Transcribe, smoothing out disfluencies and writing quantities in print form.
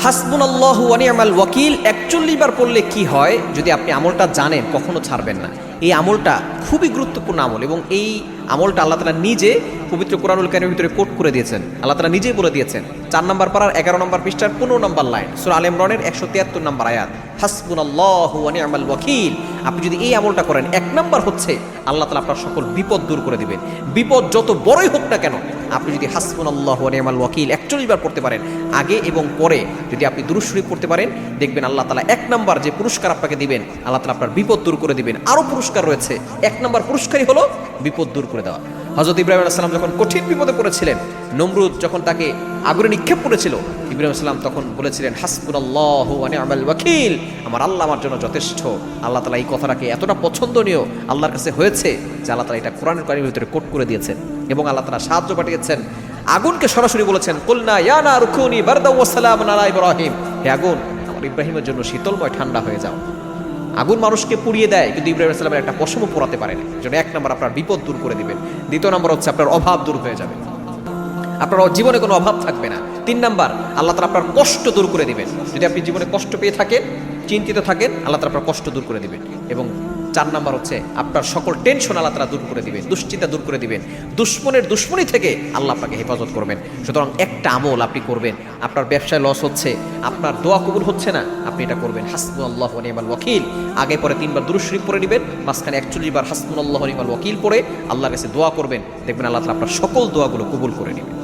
হাসবুনাল্লাহু ওয়া নি'মাল ওয়াকিল ৪১ বার পড়লে কি হয়, যদি আপনি আমলটা জানেন কখনো ছাড়বেন না। এই আমলটা খুবই গুরুত্বপূর্ণ আমল এবং এই আমলটা আল্লাহ তাআলা নিজে পবিত্র কোরআনুল কারীমের ভিতরে কোট করে দিয়েছেন। আল্লাহ তাআলা নিজেই বলে দিয়েছেন ৪ নম্বর পারার ১১ নম্বর পৃষ্ঠার ১৫ নম্বর লাইন, সূরা আলে ইমরানের ১৭৩ নম্বর আয়াত, হাসবুনাল্লাহু ওয়া নি'মাল ওয়াকিল। আপনি যদি এই আমলটা করেন, ১ নম্বর হচ্ছে আল্লাহ তাআলা আপনার সকল বিপদ দূর করে দিবেন। বিপদ যত বড়ই হোক না কেন, আপনি যদি হাসবুনাল্লাহু ওয়া নি'মাল ওয়াকিল ৪১ বার পড়তে পারেন, আগে এবং পরে যদি আপনি দুরূদ শরীফ পড়তে পারেন, দেখবেন আল্লাহ তাআলা ১ নম্বর যে পুরস্কার আপনাকে দিবেন, আল্লাহ তাআলা আপনার বিপদ দূর করে দিবেন। আরও পুরস্কার রয়েছে, ১ নম্বর পুরস্কারই হলো বিপদ দূর করে দেওয়া। হযরত ইব্রাহিম আলাইহিস সালাম যখন কঠিন বিপদে পড়েছিলেন, নমরুদ যখন তাকে আগুনে নিক্ষেপ করেছিল, ইব্রাহিম আলাইহিস সালাম তখন বলেছিলেন হাসবুনাল্লাহু ওয়া নি'মাল ওয়াকিল, আমার আল্লাহ আমার জন্য যথেষ্ট। আল্লাহ তাআলা এই কথাটাকে এতটা পছন্দনীয় আল্লাহর কাছে হয়েছে যে আল্লাহ তাআলা এটা কোরআনুল কারীমের ভিতরে কোট করে দিয়েছেন এবং আল্লাহ তাআলা সাহায্য পাঠিয়েছেন। আগুনকে সরাসরি বলেছেন কুলনা ইয়া নারু কুনি বারদাও ওয়া সালামান আলা ইব্রাহিম, হে আগুন আমার ইব্রাহিমের জন্য শীতলময় ঠান্ডা হয়ে যাও। আগুন মানুষকে পুড়িয়ে দেয়, কিন্তু ইব্রাহিম আলাইহিস সালামের একটা পশমও পোড়াতে পারে না। এজন্য ১ নম্বর আপনার বিপদ দূর করে দিবেন। ২য় নম্বর হচ্ছে আপনার অভাব দূর হয়ে যাবে, আপনার জীবনে কোনো অভাব থাকবে না। ৩ নম্বর আল্লাহ তাআলা আপনার কষ্ট দূর করে দিবেন। যদি আপনি জীবনে কষ্ট পেয়ে থাকেন, চিন্তিত থাকেন, আল্লাহ তাআলা আপনার কষ্ট দূর করে দিবেন। এবং ৪ নম্বর হচ্ছে আপনার সকল টেনশন আল্লাহ তাআলা দূর করে দিবেন, দুশ্চিন্তা দূর করে দিবেন, দুশ্মনের দুশ্মনী থেকে আল্লাহ আপনাকে হেফাজত করবেন। সুতরাং একটা আমল আপনি করবেন, আপনার ব্যবসায় লস হচ্ছে, আপনার দোয়া কবুল হচ্ছে না, আপনি এটা করবেন হাসবুনাল্লাহু ওয়া নি'মাল ওয়াকিল। আগে পরে ৩ বার দুরূদ শরীফ পড়ে নেবেন, মাঝখানে ৪১ বার হাসবুনাল্লাহু ওয়া নি'মাল ওয়াকিল পড়ে আল্লাহর কাছে দোয়া করবেন, দেখবেন আল্লাহ তাআলা আপনার সকল দোয়াগুলো কবুল করে নেবেন।